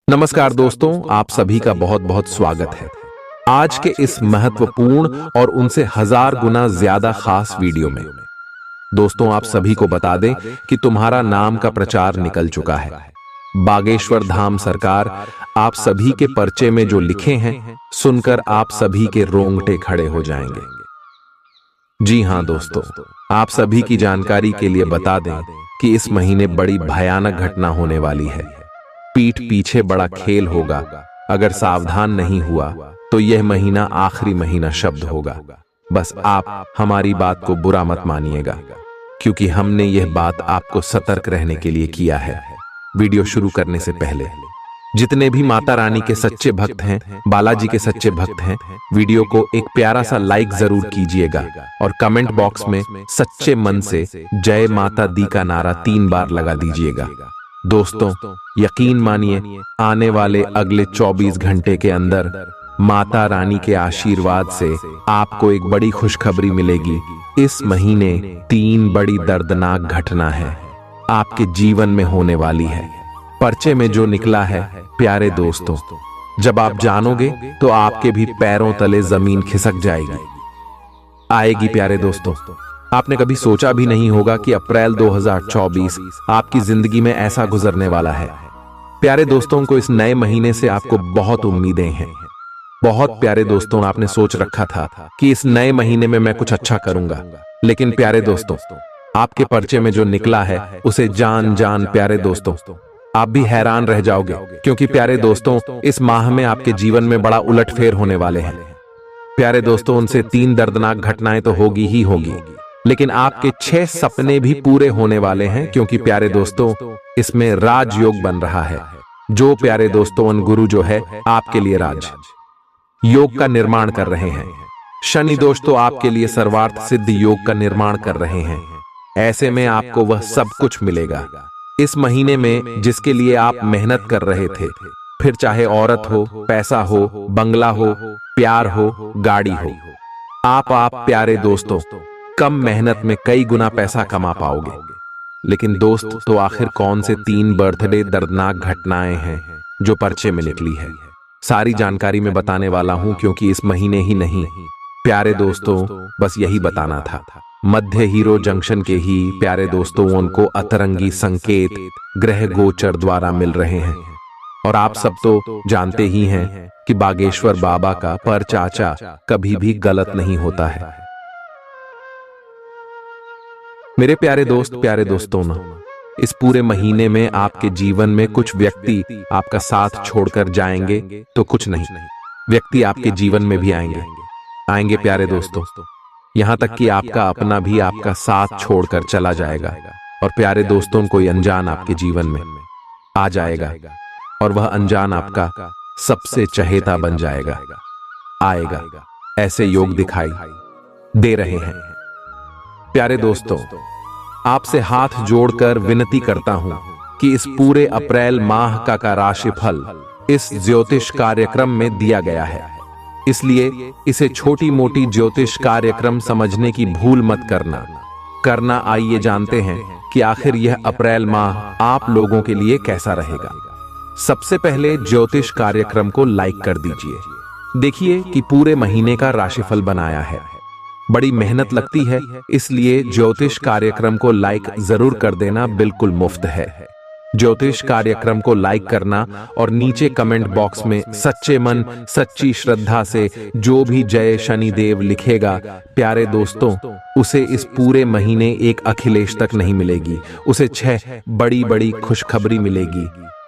नमस्कार दोस्तों, आप सभी का बहुत बहुत स्वागत है आज के इस महत्वपूर्ण और उनसे 1000 गुना ज्यादा खास वीडियो में। दोस्तों, आप सभी को बता दें कि तुम्हारा नाम का प्रचार निकल चुका है। बागेश्वर धाम सरकार आप सभी के पर्चे में जो लिखे हैं, सुनकर आप सभी के रोंगटे खड़े हो जाएंगे। जी हां दोस्तों, आप सभी की जानकारी के लिए बता दें कि इस महीने बड़ी भयानक घटना होने वाली है। पीठ पीछे बड़ा खेल होगा। अगर सावधान नहीं हुआ तो यह महीना आखिरी महीना शब्द होगा। बस आप हमारी बात को बुरा मत मानिएगा, क्योंकि हमने यह बात आपको सतर्क रहने के लिए किया है। वीडियो शुरू करने से पहले जितने भी माता रानी के सच्चे भक्त हैं, बालाजी के सच्चे भक्त हैं, वीडियो को एक प्यारा सा लाइक जरूर कीजिएगा और कमेंट बॉक्स में सच्चे मन से जय माता दी का नारा 3 बार लगा दीजिएगा। दोस्तों, यकीन मानिए, आने वाले अगले 24 घंटे के अंदर माता रानी के आशीर्वाद से आपको एक बड़ी खुशखबरी मिलेगी। इस महीने 3 बड़ी दर्दनाक घटना है आपके जीवन में होने वाली है। पर्चे में जो निकला है, प्यारे दोस्तों, जब आप जानोगे तो आपके भी पैरों तले जमीन खिसक जाएगी, आएगी। प्यारे दोस्तों, आपने कभी सोचा भी नहीं होगा कि अप्रैल 2024 आपकी जिंदगी में ऐसा गुजरने वाला है। प्यारे दोस्तों को इस नए महीने से आपको बहुत उम्मीदें हैं। बहुत प्यारे दोस्तों, आपने सोच रखा था कि इस नए महीने में मैं कुछ अच्छा करूंगा, लेकिन प्यारे दोस्तों, आपके पर्चे में जो निकला है उसे जान प्यारे दोस्तों, आप भी हैरान रह जाओगे, क्योंकि प्यारे दोस्तों, इस माह में आपके जीवन में बड़ा उलटफेर होने वाले हैं। प्यारे दोस्तों, उनसे 3 दर्दनाक घटनाएं तो होगी ही होगी, लेकिन आपके 6 सपने भी पूरे होने वाले हैं, क्योंकि प्यारे दोस्तों, इसमें राजयोग बन रहा है। जो प्यारे दोस्तों, उन गुरु जो है आपके लिए राज योग का निर्माण कर रहे हैं। शनि दोष तो आपके लिए सर्वार्थ सिद्ध योग का निर्माण कर रहे हैं। ऐसे में आपको वह सब कुछ मिलेगा इस महीने में जिसके लिए आप मेहनत कर रहे थे। फिर चाहे औरत हो, पैसा हो, बंगला हो, प्यार हो, गाड़ी हो, आप प्यारे दोस्तों कम मेहनत में कई गुना पैसा कमा पाओगे। लेकिन दोस्त, तो आखिर कौन से 3 बर्थडे दर्दनाक घटनाएं हैं जो पर्चे में निकली है? सारी जानकारी मैं बताने वाला हूं, क्योंकि इस महीने ही नहीं, प्यारे दोस्तों, बस यही बताना था। मध्य हीरो जंक्शन के ही प्यारे दोस्तों, उनको अतरंगी संकेत ग्रह गोचर द्वारा मिल रहे हैं। और आप सब तो जानते ही हैं कि बागेश्वर बाबा का पर चाचा कभी भी गलत नहीं होता है। मेरे प्यारे दोस्त, प्यारे दोस्तों, ना इस पूरे महीने में आपके जीवन में कुछ व्यक्ति आपका साथ छोड़कर जाएंगे, तो कुछ नहीं, व्यक्ति आपके जीवन में भी आएंगे प्यारे दोस्तों। यहां तक कि आपका अपना भी आपका साथ छोड़कर चला जाएगा। और प्यारे दोस्तों, कोई अनजान आपके जीवन में आ जाएगा और वह अनजान आपका सबसे चहेता बन जाएगा, आएगा। ऐसे योग दिखाई दे रहे हैं। प्यारे दोस्तों, आपसे हाथ जोड़कर विनती करता हूं कि इस पूरे अप्रैल माह का राशिफल इस ज्योतिष कार्यक्रम में दिया गया है, इसलिए इसे छोटी मोटी ज्योतिष कार्यक्रम समझने की भूल मत करना। आइए जानते हैं कि आखिर यह अप्रैल माह आप लोगों के लिए कैसा रहेगा। सबसे पहले ज्योतिष कार्यक्रम को लाइक कर दीजिए। देखिए कि पूरे महीने का राशिफल बनाया है। बड़ी मेहनत लगती है, इसलिए ज्योतिष कार्यक्रम को लाइक जरूर कर देना, बिल्कुल मुफ्त है। ज्योतिष कार्यक्रम को लाइक करना और नीचे कमेंट बॉक्स में सच्चे मन सच्ची श्रद्धा से जो भी जय शनिदेव लिखेगा, प्यारे दोस्तों, उसे इस पूरे महीने एक अखिलेश तक नहीं मिलेगी, उसे 6 बड़ी बड़ी खुशखबरी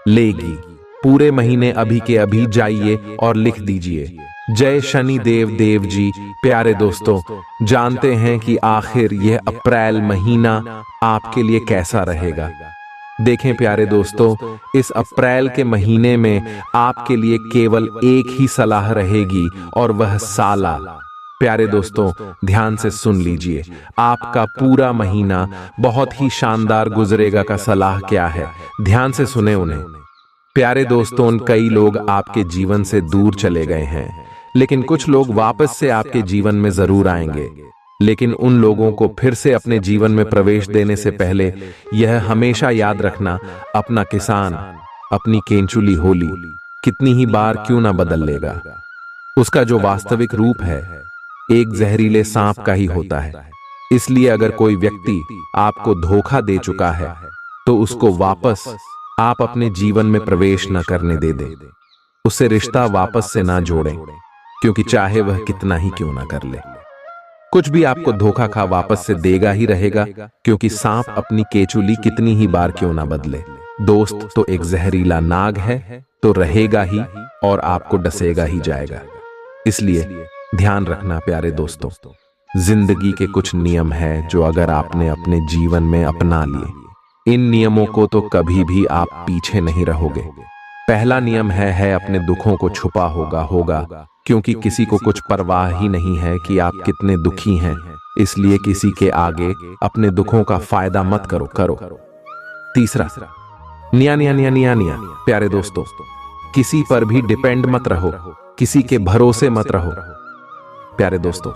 लेगी। पूरे महीने अभी के अभी जाइए और लिख दीजिए जय शनिदेव देव जी। प्यारे दोस्तों, जानते हैं कि आखिर यह अप्रैल महीना आपके लिए कैसा रहेगा। देखें प्यारे दोस्तों, इस अप्रैल के महीने में आपके लिए केवल एक ही सलाह रहेगी, और वह साला। प्यारे दोस्तों, ध्यान से सुन लीजिए, आपका पूरा महीना बहुत ही शानदार गुजरेगा का सलाह क्या है, ध्यान से सुने उन्हें। प्यारे दोस्तों, कई लोग आपके जीवन से दूर चले गए हैं, लेकिन कुछ लोग वापस से आपके जीवन में जरूर आएंगे। लेकिन उन लोगों को फिर से अपने जीवन में प्रवेश देने से पहले यह हमेशा याद रखना, अपना किसान अपनी केंचुली होली कितनी ही बार क्यों ना बदल लेगा, उसका जो वास्तविक रूप है एक जहरीले सांप का ही होता है। इसलिए अगर कोई व्यक्ति आपको धोखा दे चुका है तो उसको वापस आप अपने जीवन में प्रवेश न करने दे दें। उससे रिश्ता वापस से ना जोड़ें, क्योंकि चाहे वह कितना ही क्यों ना कर ले, कुछ भी आपको धोखा खा वापस से देगा ही रहेगा, क्योंकि सांप अपनी केचुली कितनी ही बार क्यों ना बदले। दोस्त तो एक जहरीला नाग है, तो रहेगा ही और आपको डसेगा ही जाएगा। इसलिए ध्यान रखना प्यारे दोस्तों, जिंदगी के कुछ नियम हैं जो अगर आपने अपने जीवन में अपना लिए, इन नियमों को तो कभी भी आप पीछे नहीं रहोगे। पहला नियम है अपने दुखों को छुपा होगा, क्योंकि किसी को कुछ परवाह ही नहीं है कि आप कितने दुखी हैं। इसलिए किसी के आगे अपने दुखों का फायदा मत करो। तीसरा, निया प्यारे दोस्तों, किसी पर भी डिपेंड मत रहो, किसी के भरोसे मत रहो प्यारे दोस्तों।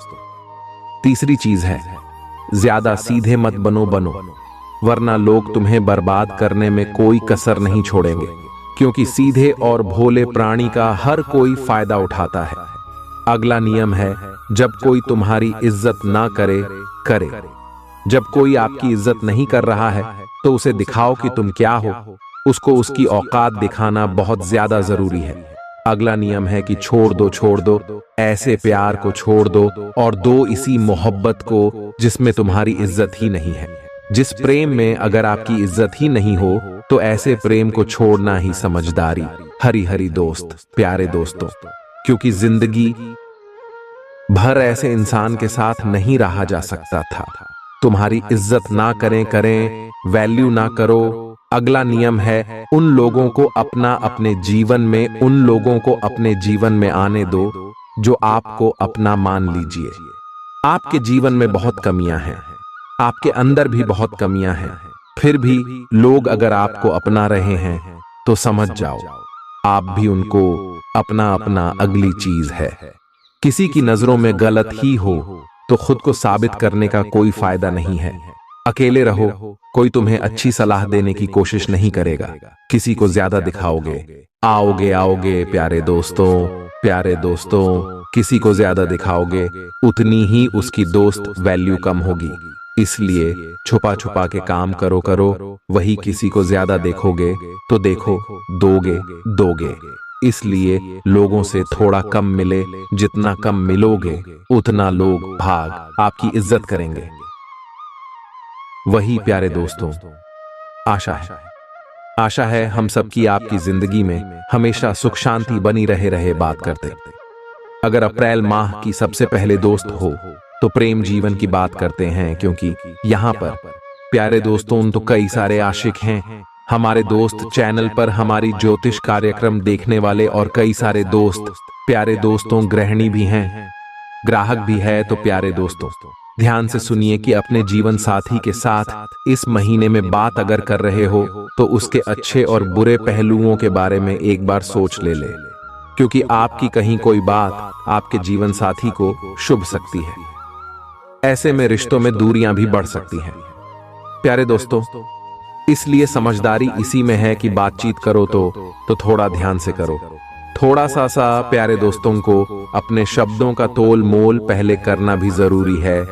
तीसरी चीज है, ज्यादा सीधे मत बनो, वरना लोग तुम्हें बर्बाद करने में कोई कसर नहीं छोड़ेंगे, क्योंकि सीधे और भोले प्राणी का हर कोई फायदा उठाता है। अगला नियम है, जब कोई तुम्हारी इज्जत ना करे। जब कोई आपकी इज्जत नहीं कर रहा है तो उसे दिखाओ कि तुम क्या हो, उसको उसकी औकात दिखाना बहुत ज्यादा जरूरी है। अगला नियम है कि छोड़ दो ऐसे प्यार को, छोड़ दो और दो इसी मोहब्बत को जिसमें तुम्हारी इज्जत ही नहीं है। जिस प्रेम में अगर आपकी इज्जत ही नहीं हो तो ऐसे प्रेम को छोड़ना ही समझदारी। हरी दोस्त प्यारे दोस्तों, क्योंकि जिंदगी भर ऐसे इंसान के साथ नहीं रहा जा सकता था। तुम्हारी इज्जत ना करें, वैल्यू ना करो। अगला नियम है, उन लोगों को अपने जीवन में आने दो जो आपको अपना मान लीजिए। आपके जीवन में बहुत कमियां हैं, आपके अंदर भी बहुत कमियां हैं, फिर भी लोग अगर आपको अपना रहे हैं तो समझ जाओ आप भी उनको अपना अगली चीज है। किसी की नजरों में गलत ही हो तो खुद को साबित करने का कोई फायदा नहीं है। अकेले रहो, कोई तुम्हें अच्छी सलाह देने की कोशिश नहीं करेगा। किसी को ज्यादा दिखाओगे, आओगे प्यारे दोस्तों, किसी को ज्यादा दिखाओगे उतनी ही उसकी दोस्त वैल्यू कम होगी। इसलिए छुपा के काम करो। वही किसी को ज्यादा देखोगे तो दोगे। इसलिए लोगों से थोड़ा कम मिले, जितना कम मिलोगे उतना लोग भाग आपकी इज्जत करेंगे। वही प्यारे दोस्तों, आशा है हम सबकी आपकी जिंदगी में हमेशा सुख शांति बनी रहे बात करते। अगर अप्रैल माह की सबसे पहले दोस्त हो तो प्रेम जीवन की बात करते हैं, क्योंकि यहाँ पर प्यारे दोस्तों तो कई सारे आशिक हैं। हमारे दोस्त चैनल पर हमारी ज्योतिष कार्यक्रम देखने वाले और कई सारे दोस्त प्यारे दोस्तों गृहिणी भी हैं, ग्राहक भी है। तो प्यारे दोस्तों ध्यान से सुनिए कि अपने जीवन साथी के साथ इस महीने में बात अगर कर रहे हो तो उसके अच्छे और बुरे पहलुओं के बारे में एक बार सोच ले, क्योंकि आपकी कहीं कोई बात आपके जीवन साथी को शुभ सकती है। ऐसे में रिश्तों में दूरियां भी बढ़ सकती हैं प्यारे दोस्तों। इसलिए समझदारी इसी में है कि बातचीत करो तो थोड़ा ध्यान से करो। थोड़ा सा प्यारे दोस्तों को अपने शब्दों का तोल मोल पहले करना भी जरूरी है,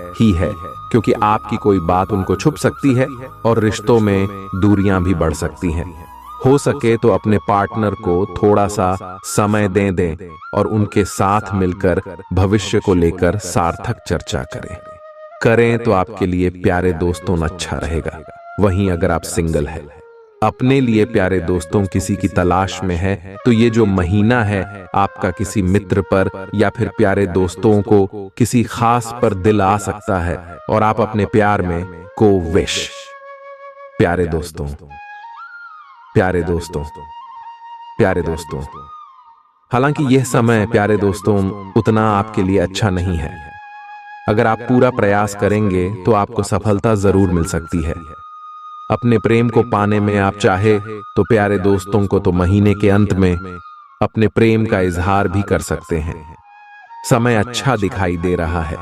क्योंकि आपकी कोई बात उनको छुप सकती है और रिश्तों में दूरियां भी बढ़ सकती हैं। हो सके तो अपने पार्टनर को थोड़ा सा समय दें और उनके साथ मिलकर भविष्य को लेकर सार्थक चर्चा करें तो आपके लिए प्यारे दोस्तों अच्छा रहेगा। वहीं अगर आप सिंगल हैं, अपने लिए प्यारे दोस्तों किसी की तलाश में है, तो ये जो महीना है आपका किसी मित्र पर या फिर प्यारे दोस्तों को किसी खास पर दिल आ सकता है और आप अपने प्यार में को विश। प्यारे दोस्तों हालांकि यह समय प्यारे दोस्तों उतना आपके लिए अच्छा नहीं है। अगर आप पूरा प्रयास करेंगे तो आपको सफलता जरूर मिल सकती है। अपने प्रेम को पाने में आप चाहे तो प्यारे दोस्तों को तो महीने के अंत में अपने प्रेम का इजहार भी कर सकते हैं। समय अच्छा दिखाई दे रहा है।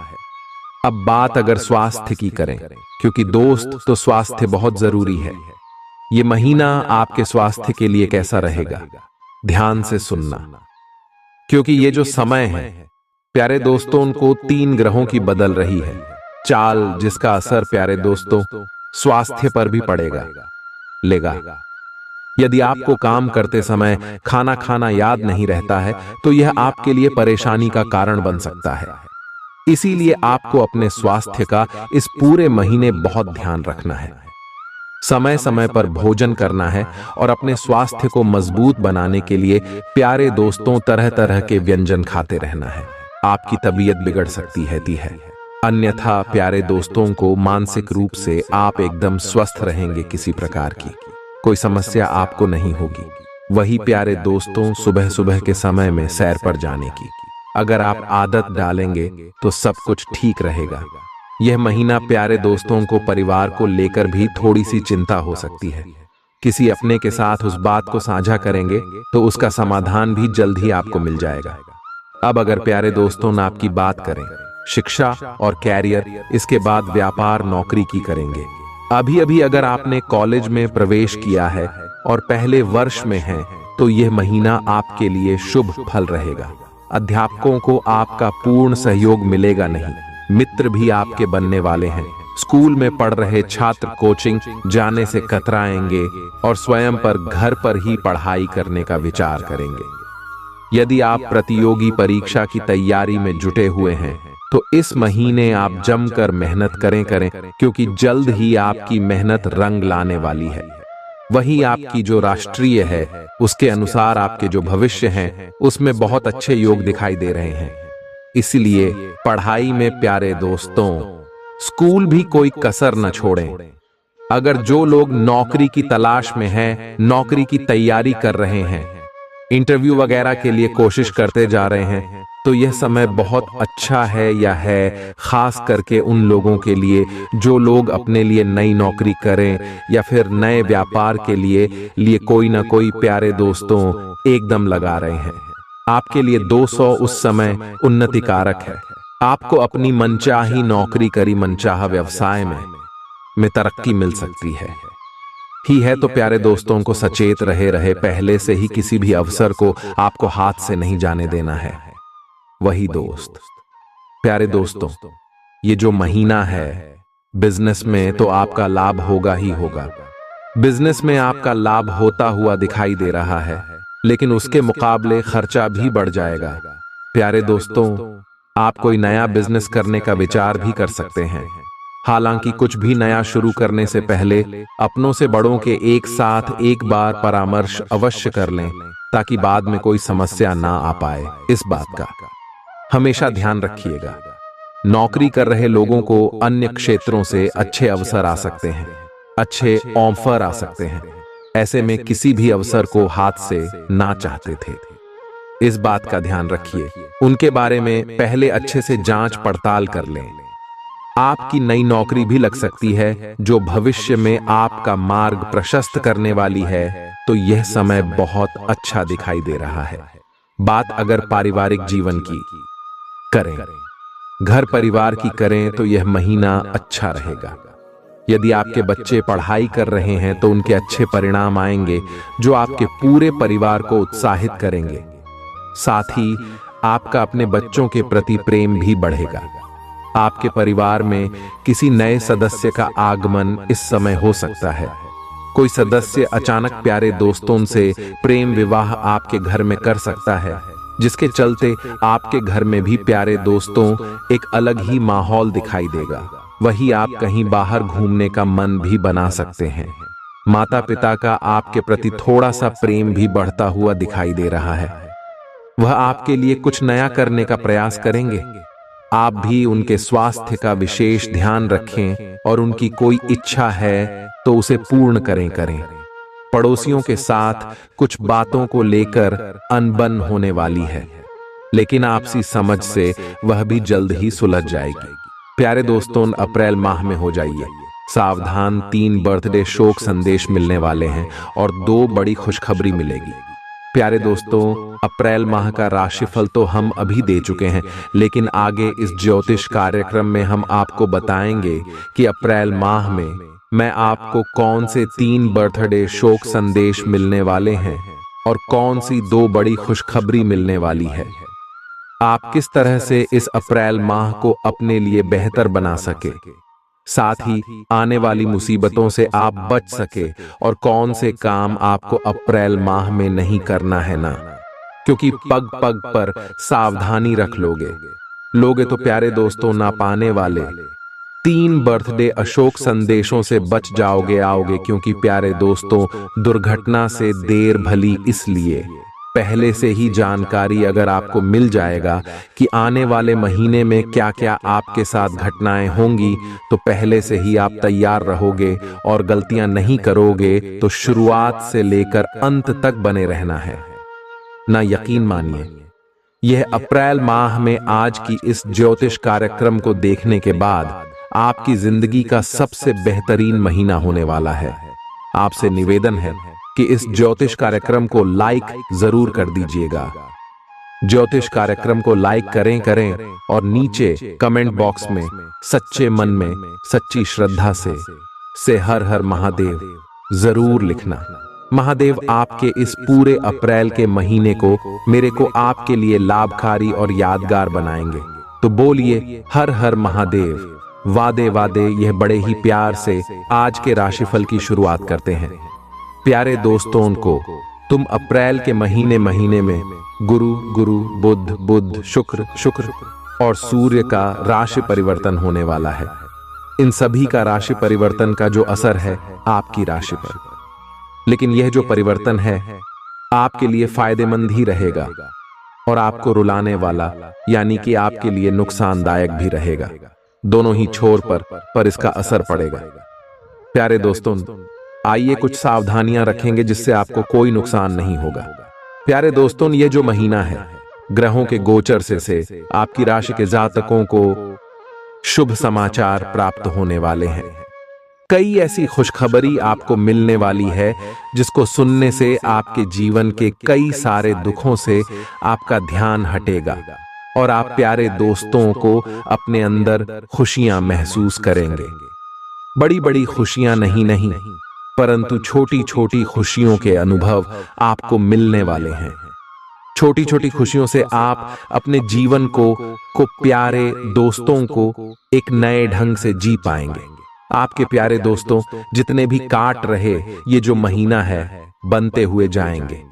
अब बात अगर स्वास्थ्य की करें, क्योंकि दोस्त तो स्वास्थ्य बहुत जरूरी है। ये महीना आपके स्वास्थ्य के लिए कैसा रहेगा, ध्यान से सुनना, क्योंकि ये जो समय है प्यारे दोस्तों, उनको 3 ग्रहों की बदल रही है चाल, जिसका असर प्यारे दोस्तों स्वास्थ्य पर भी पड़ेगा लेगा। यदि आपको काम करते समय खाना खाना याद नहीं रहता है तो यह आपके लिए परेशानी का कारण बन सकता है। इसीलिए आपको अपने स्वास्थ्य का इस पूरे महीने बहुत ध्यान रखना है। समय समय पर भोजन करना है और अपने स्वास्थ्य को मजबूत बनाने के लिए प्यारे दोस्तों तरह तरह के व्यंजन खाते रहना है। आपकी तबीयत बिगड़ सकती है, अन्यथा प्यारे दोस्तों को मानसिक रूप से आप एकदम स्वस्थ रहेंगे, किसी प्रकार की कोई समस्या आपको नहीं होगी। वही प्यारे दोस्तों सुबह सुबह के समय में सैर पर जाने की अगर आप आदत डालेंगे तो सब कुछ ठीक रहेगा। यह महीना प्यारे दोस्तों को परिवार को लेकर भी थोड़ी सी चिंता हो सकती है। किसी अपने के साथ उस बात को साझा करेंगे तो उसका समाधान भी जल्द ही आपको मिल जाएगा। अब अगर प्यारे दोस्तों ने आपकी बात करें शिक्षा और कैरियर, इसके बाद व्यापार नौकरी की करेंगे। अभी अभी अगर आपने कॉलेज में प्रवेश किया है और पहले वर्ष में हैं तो यह महीना आपके लिए शुभ फल रहेगा। अध्यापकों को आपका पूर्ण सहयोग मिलेगा नहीं, मित्र भी आपके बनने वाले हैं। स्कूल में पढ़ रहे छात्र कोचिंग जाने से कतराएंगे और स्वयं पर घर पर ही पढ़ाई करने का विचार करेंगे। यदि आप प्रतियोगी परीक्षा की तैयारी में जुटे हुए हैं तो इस महीने आप जमकर मेहनत करें, क्योंकि जल्द ही आपकी मेहनत रंग लाने वाली है। वही आपकी जो राष्ट्रीय है उसके अनुसार आपके जो भविष्य हैं उसमें बहुत अच्छे योग दिखाई दे रहे हैं। इसलिए पढ़ाई में प्यारे दोस्तों स्कूल भी कोई कसर न छोड़ें। अगर जो लोग नौकरी की तलाश में हैं, नौकरी की तैयारी कर रहे हैं, इंटरव्यू वगैरह के लिए कोशिश करते जा रहे हैं, तो यह समय बहुत अच्छा है या है, खास करके उन लोगों के लिए जो लोग अपने लिए नई नौकरी करें या फिर नए व्यापार के लिए कोई ना कोई प्यारे दोस्तों एकदम लगा रहे हैं। आपके लिए 200 उस समय उन्नति कारक है। आपको अपनी मनचाही नौकरी करी मनचाहा व्यवसाय में तरक्की मिल सकती है तो प्यारे दोस्तों को सचेत रहे पहले से ही किसी भी अवसर को आपको हाथ से नहीं जाने देना है। वही दोस्त प्यारे दोस्तों, ये जो महीना है बिजनेस में तो आपका लाभ होगा ही होगा। बिजनेस में आपका लाभ होता हुआ दिखाई दे रहा है, लेकिन उसके मुकाबले खर्चा भी बढ़ जाएगा। प्यारे दोस्तों, आप कोई नया बिजनेस करने का विचार भी कर सकते हैं। हालांकि कुछ भी नया शुरू करने से पहले अपनों से बड़ों के एक साथ एक बार परामर्श अवश्य कर लें, ताकि बाद में कोई समस्या ना आ पाए। इस बात का हमेशा ध्यान रखिएगा। नौकरी कर रहे लोगों को अन्य क्षेत्रों से अच्छे अवसर आ सकते हैं, अच्छे ऑफर आ सकते हैं। ऐसे में किसी भी अवसर को हाथ से ना चाहते थे। इस बात का ध्यान रखिए, उनके बारे में पहले अच्छे से जांच पड़ताल कर लें। आपकी नई नौकरी भी लग सकती है जो भविष्य में आपका मार्ग प्रशस्त करने वाली है, तो यह समय बहुत अच्छा दिखाई दे रहा है। बात अगर पारिवारिक जीवन की करें, घर परिवार की करें, तो यह महीना अच्छा रहेगा। यदि आपके बच्चे पढ़ाई कर रहे हैं तो उनके अच्छे परिणाम आएंगे जो आपके पूरे परिवार को उत्साहित करेंगे। साथ ही आपका अपने बच्चों के प्रति प्रेम भी बढ़ेगा। आपके परिवार में किसी नए सदस्य का आगमन इस समय हो सकता है। कोई सदस्य अचानक प्यारे दोस्तों से प्रेम विवाह आपके घर में कर सकता है, जिसके चलते आपके घर में भी प्यारे दोस्तों एक अलग ही माहौल दिखाई देगा। वही आप कहीं बाहर घूमने का मन भी बना सकते हैं। माता पिता का आपके प्रति थोड़ा सा प्रेम भी बढ़ता हुआ दिखाई दे रहा है। वह आपके लिए कुछ नया करने का प्रयास करेंगे। आप भी उनके स्वास्थ्य का विशेष ध्यान रखें और उनकी कोई इच्छा है तो उसे पूर्ण करें। पड़ोसियों के साथ कुछ बातों को लेकर अनबन होने वाली है, लेकिन आपसी समझ से वह भी जल्द ही सुलझ जाएगी। प्यारे दोस्तों, अप्रैल माह में हो जाइए सावधान। 3 बर्थडे शोक संदेश मिलने वाले हैं और 2 बड़ी खुशखबरी मिलेगी। प्यारे दोस्तों, अप्रैल माह का राशिफल तो हम अभी दे चुके हैं, लेकिन आगे इस ज्योतिष कार्यक्रम में हम आपको बताएंगे कि अप्रैल माह में मैं आपको कौन से 3 बर्थडे शोक संदेश मिलने वाले हैं और कौन सी 2 बड़ी खुशखबरी मिलने वाली है। आप किस तरह से इस अप्रैल माह को अपने लिए बेहतर बना सके, साथ ही आने वाली मुसीबतों से आप बच सके, और कौन से काम आपको अप्रैल माह में नहीं करना है ना, क्योंकि पग पग पर सावधानी रख लोगे तो प्यारे दोस्तों ना पाने वाले 3 बर्थडे अशोक संदेशों से बच आओगे, क्योंकि प्यारे दोस्तों दुर्घटना से देर भली इसलिए पहले से ही जानकारी अगर आपको मिल जाएगा कि आने वाले महीने में क्या क्या आपके साथ घटनाएं होंगी, तो पहले से ही आप तैयार रहोगे और गलतियां नहीं करोगे, तो शुरुआत से लेकर अंत तक बने रहना है ना। यकीन मानिए, यह अप्रैल माह में आज की इस ज्योतिष कार्यक्रम को देखने के बाद आपकी जिंदगी का सबसे बेहतरीन महीना होने वाला है। आपसे निवेदन है कि इस ज्योतिष कार्यक्रम को लाइक जरूर कर दीजिएगा। ज्योतिष कार्यक्रम को लाइक करें और नीचे कमेंट बॉक्स में सच्चे मन में सच्ची श्रद्धा से हर हर महादेव जरूर लिखना। महादेव आपके इस पूरे अप्रैल के महीने को मेरे को आपके लिए लाभकारी और यादगार बनाएंगे। तो बोलिए हर हर महादेव। वादे वादे यह बड़े ही प्यार से आज के राशिफल की शुरुआत करते हैं। प्यारे दोस्तों को तुम अप्रैल के महीने में गुरु बुध शुक्र और सूर्य का राशि परिवर्तन होने वाला है। इन सभी का राशि परिवर्तन का जो असर है आपकी राशि पर, लेकिन यह जो परिवर्तन है आपके लिए फायदेमंद ही रहेगा और आपको रुलाने वाला यानी कि आपके लिए नुकसानदायक भी रहेगा। दोनों ही छोर पर इसका असर पड़ेगा। प्यारे दोस्तों, आइए कुछ सावधानियां रखेंगे जिससे आपको कोई नुकसान नहीं होगा। प्यारे दोस्तों, ये जो महीना है ग्रहों के गोचर से आपकी राशि के जातकों को शुभ समाचार प्राप्त होने वाले हैं। कई ऐसी खुशखबरी आपको मिलने वाली है जिसको सुनने से आपके जीवन के कई सारे दुखों से आपका ध्यान हटेगा और आप प्यारे दोस्तों को अपने अंदर खुशियां महसूस करेंगे। बड़ी बड़ी खुशियां नहीं परंतु छोटी छोटी खुशियों के अनुभव आपको मिलने वाले हैं। छोटी छोटी खुशियों से आप अपने जीवन को प्यारे दोस्तों को एक नए ढंग से जी पाएंगे। आपके प्यारे दोस्तों जितने भी काट रहे ये जो महीना है बनते हुए जाएंगे।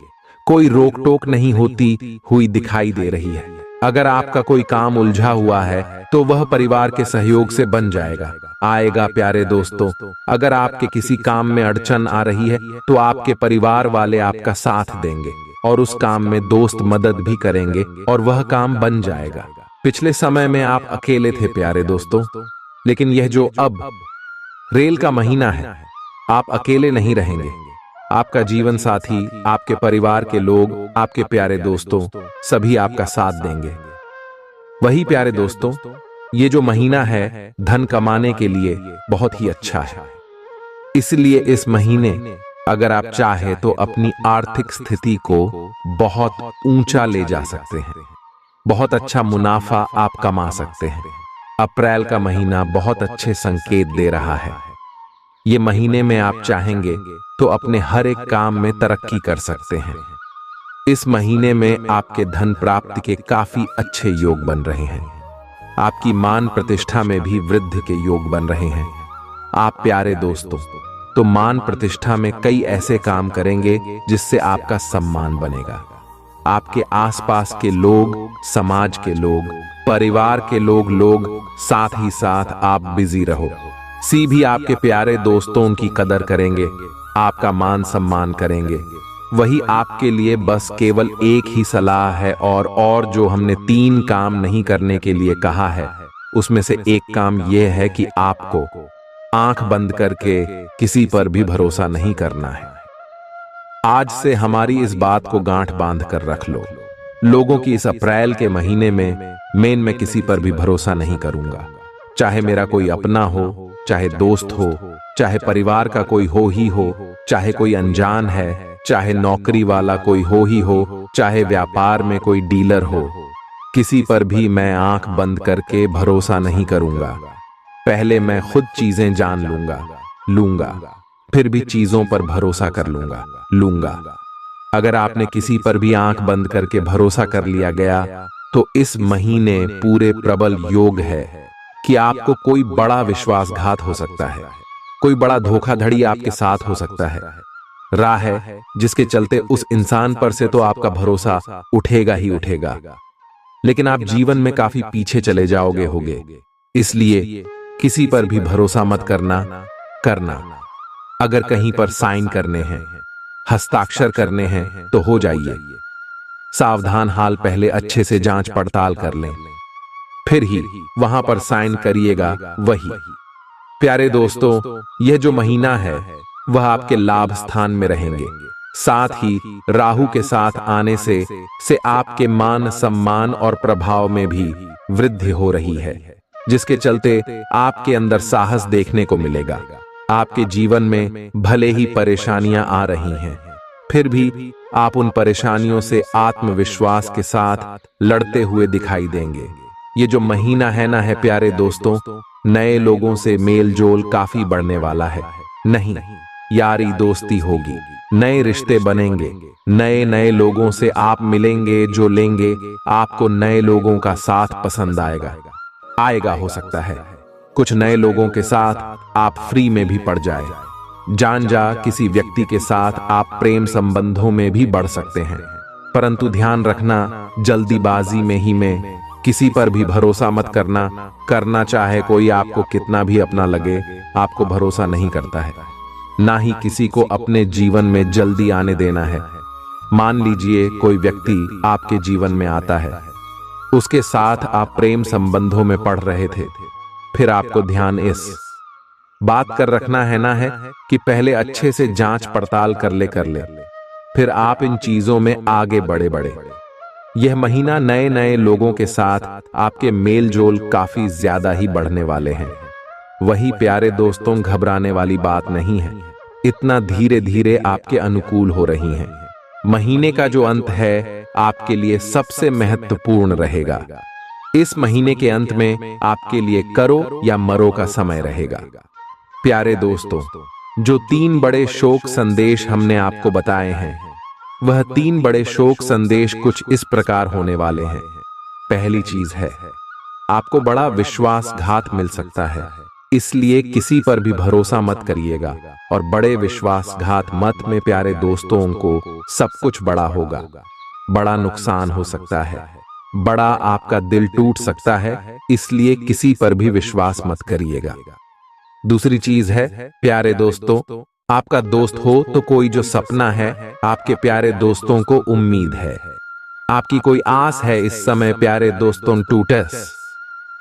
कोई रोक टोक नहीं होती हुई दिखाई दे रही है। अगर आपका कोई काम उलझा हुआ है तो वह परिवार के सहयोग से बन आएगा प्यारे दोस्तों। अगर आपके किसी काम में अड़चन आ रही है तो आपके परिवार वाले आपका साथ देंगे और उस काम में दोस्त मदद भी करेंगे और वह काम बन जाएगा। पिछले समय में आप अकेले थे प्यारे दोस्तों, लेकिन यह जो अब रेल का महीना है आप अकेले नहीं रहेंगे। आपका जीवन साथी, आपके परिवार के लोग, आपके प्यारे दोस्तों सभी आपका साथ देंगे। वही प्यारे दोस्तों, ये जो महीना है धन कमाने के लिए बहुत ही अच्छा है। इसलिए इस महीने अगर आप चाहे तो अपनी आर्थिक स्थिति को बहुत ऊंचा ले जा सकते हैं। बहुत अच्छा मुनाफा आप कमा सकते हैं। अप्रैल का महीना बहुत अच्छे संकेत दे रहा है। ये महीने में आप चाहेंगे तो अपने हर एक काम में तरक्की कर सकते हैं। इस महीने में आपके धन प्राप्ति के काफी अच्छे योग बन रहे हैं। आपकी मान प्रतिष्ठा में भी वृद्धि के योग बन रहे हैं। आप प्यारे दोस्तों तो मान प्रतिष्ठा में कई ऐसे काम करेंगे जिससे आपका सम्मान बनेगा। आपके आसपास के लोग, समाज के लोग, परिवार के लोग साथ ही साथ आप बिजी रहो। भी आपके प्यारे दोस्तों की कदर करेंगे, आपका मान सम्मान करेंगे। वही आपके लिए बस केवल एक ही सलाह है और जो हमने 3 काम नहीं करने के लिए कहा है उसमें से एक काम यह है कि आपको आंख बंद करके किसी पर भी भरोसा नहीं करना है। आज से हमारी इस बात को गांठ बांध कर रख लो। लोगों की इस अप्रैल के महीने में मैं किसी पर भी भरोसा नहीं करूंगा। चाहे मेरा कोई अपना हो, चाहे दोस्त हो, चाहे परिवार का कोई ही हो, चाहे कोई अनजान है, चाहे नौकरी वाला कोई ही हो, चाहे व्यापार में कोई डीलर हो, किसी पर भी मैं आंख बंद करके भरोसा नहीं करूंगा। पहले मैं खुद चीजें जान लूंगा, लूंगा, फिर भी चीजों पर भरोसा कर लूंगा। अगर आपने किसी पर भी आंख बंद करके भरोसा कर लिया गया तो इस महीने पूरे प्रबल योग है कि आपको कोई बड़ा विश्वासघात हो सकता है, कोई बड़ा धोखाधड़ी आपके साथ हो सकता है। राह है जिसके चलते उस इंसान पर से तो आपका भरोसा उठेगा ही उठेगा, लेकिन आप जीवन में काफी पीछे चले जाओगे। इसलिए किसी पर भी भरोसा मत करना। अगर कहीं पर साइन करने हैं, हस्ताक्षर करने हैं तो हो जाइए। सावधान हाल पहले अच्छे से जांच पड़ताल कर लें, फिर ही वहां पर साइन करिएगा। वही प्यारे दोस्तों, यह जो महीना है वह आपके लाभ स्थान में रहेंगे। साथ ही राहु के साथ आने से आपके मान सम्मान और प्रभाव में भी वृद्धि हो रही है, जिसके चलते आपके अंदर साहस देखने को मिलेगा। आपके जीवन में भले ही परेशानियां आ रही हैं, फिर भी आप उन परेशानियों से आत्मविश्वास के साथ लड़ते हुए दिखाई देंगे। ये जो महीना है ना है प्यारे दोस्तों, नए लोगों से मेल जोल काफी बढ़ने वाला है। नहीं, यारी दोस्ती होगी, नए रिश्ते बनेंगे, नए लोगों से आप मिलेंगे जो लेंगे आपको नए लोगों का साथ पसंद आएगा। हो सकता है कुछ नए लोगों के साथ आप फ्री में भी पड़ जाए। जान किसी व्यक्ति के साथ आप प्रेम संबंधों में भी बढ़ सकते हैं, परंतु ध्यान रखना, जल्दीबाजी में किसी पर भी भरोसा मत करना चाहे कोई आपको कितना भी अपना लगे, आपको भरोसा नहीं करता है। ना ही किसी को अपने जीवन में जल्दी आने देना है। मान लीजिए कोई व्यक्ति आपके जीवन में आता है, उसके साथ आप प्रेम संबंधों में पड़ रहे थे, फिर आपको ध्यान इस बात कर रखना है ना है कि पहले अच्छे से जांच पड़ताल कर ले, फिर आप इन चीजों में आगे बढ़े। यह महीना नए लोगों के साथ आपके मेल जोल काफी ज्यादा ही बढ़ने वाले हैं। वही प्यारे दोस्तों, घबराने वाली बात नहीं है, इतना धीरे धीरे आपके अनुकूल हो रही हैं। महीने का जो अंत है आपके लिए सबसे महत्वपूर्ण रहेगा। इस महीने के अंत में आपके लिए करो या मरो का समय रहेगा। प्यारे दोस्तों, जो 3 बड़े शोक संदेश हमने आपको बताए हैं, वह 3 बड़े शोक संदेश कुछ इस प्रकार होने वाले हैं। पहली चीज है, आपको बड़ा विश्वासघात मिल सकता है, इसलिए किसी पर भी भरोसा मत करिएगा। और बड़े विश्वासघात मत में प्यारे दोस्तों को सब कुछ बड़ा होगा, बड़ा नुकसान हो सकता है, बड़ा आपका दिल टूट सकता है, इसलिए किसी पर भी विश्वास मत करिएगा। दूसरी चीज है प्यारे दोस्तों, आपका दोस्त हो तो कोई जो सपना है, आपके प्यारे दोस्तों को उम्मीद है, आपकी कोई आस है इस समय प्यारे दोस्तों टूटस,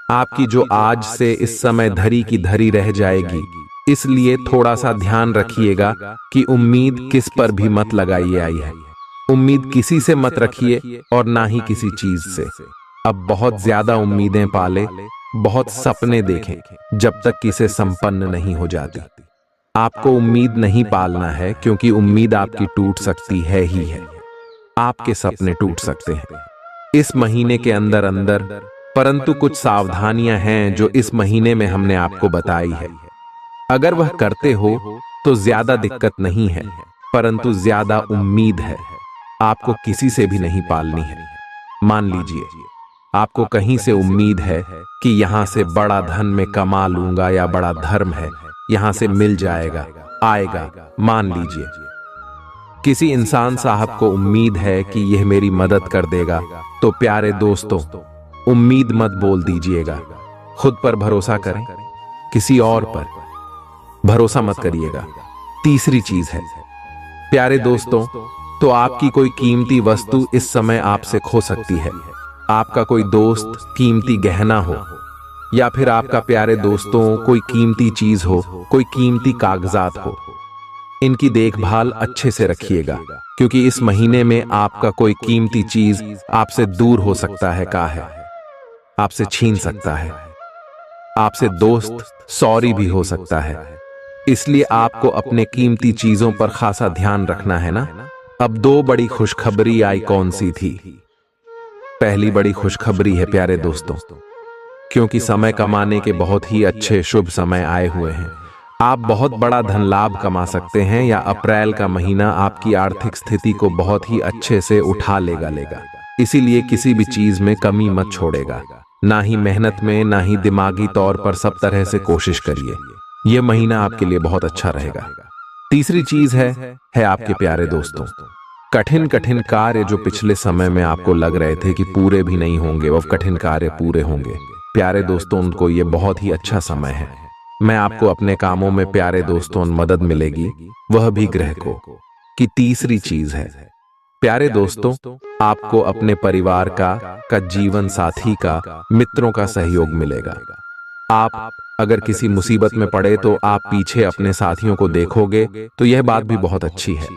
आपकी जो आज से इस समय धरी की धरी रह जाएगी। इसलिए थोड़ा सा ध्यान रखिएगा कि उम्मीद किस पर भी मत लगाइए। आई है उम्मीद किसी से मत रखिए और ना ही किसी चीज से। अब बहुत ज्यादा उम्मीदें पाले, बहुत सपने देखें, जब तक कि इसे संपन्न नहीं हो जाती। आपको उम्मीद नहीं पालना है, क्योंकि उम्मीद आपकी टूट सकती है ही है, आपके सपने टूट सकते हैं इस महीने के अंदर। परंतु कुछ सावधानियां हैं जो इस महीने में हमने आपको बताई है। अगर वह करते हो तो ज्यादा दिक्कत नहीं है, परंतु ज्यादा उम्मीद है, आपको किसी से भी नहीं पालनी है। मान लीजिए आपको कहीं से उम्मीद है कि यहां से बड़ा धन में कमा लूंगा, या बड़ा धर्म है यहां से मिल जाएगा, आएगा। मान लीजिए किसी इंसान साहब को उम्मीद है कि यह मेरी मदद कर देगा, तो प्यारे दोस्तों उम्मीद मत बोल दीजिएगा। खुद पर भरोसा करें, किसी और पर भरोसा मत करिएगा। तीसरी चीज है प्यारे दोस्तों, तो आपकी कोई कीमती वस्तु इस समय आपसे खो सकती है। आपका कोई दोस्त कीमती गहना हो, या फिर आपका प्यारे दोस्तों कोई कीमती चीज हो, कोई कीमती कागजात हो, इनकी देखभाल अच्छे से रखिएगा, क्योंकि इस महीने में आपका कोई कीमती चीज आपसे दूर हो सकता है, आपसे छीन सकता है, आपसे दोस्त सॉरी भी हो सकता है। इसलिए आपको अपने कीमती चीजों पर खासा ध्यान रखना है ना। अब 2 बड़ी खुशखबरी आई, कौन सी थी? पहली बड़ी खुशखबरी है प्यारे दोस्तों, क्योंकि समय कमाने के बहुत ही अच्छे शुभ समय आए हुए हैं। आप बहुत बड़ा धन लाभ कमा सकते हैं या अप्रैल का महीना आपकी आर्थिक स्थिति को बहुत ही अच्छे से उठा लेगा। इसीलिए किसी भी चीज में कमी मत छोड़ेगा, ना ही मेहनत में, ना ही दिमागी तौर पर, सब तरह से कोशिश करिए। यह महीना आपके लिए बहुत अच्छा रहेगा। तीसरी चीज है आपके प्यारे दोस्तों। कठिन कठिन कार्य जो पिछले समय में आपको लग रहे थे कि पूरे भी नहीं होंगे, वह कठिन कार्य पूरे होंगे। प्यारे दोस्तों, उनको ये बहुत ही अच्छा समय है। मैं आपको अपने कामों में प्यारे दोस्तों मदद मिलेगी, वह भी ग्रह को। की तीसरी चीज है प्यारे दोस्तों, आपको अपने परिवार का जीवन साथी का, मित्रों का सहयोग मिलेगा। आप अगर किसी मुसीबत में पड़े तो आप पीछे अपने साथियों को देखोगे तो यह बात भी बहुत अच्छी है।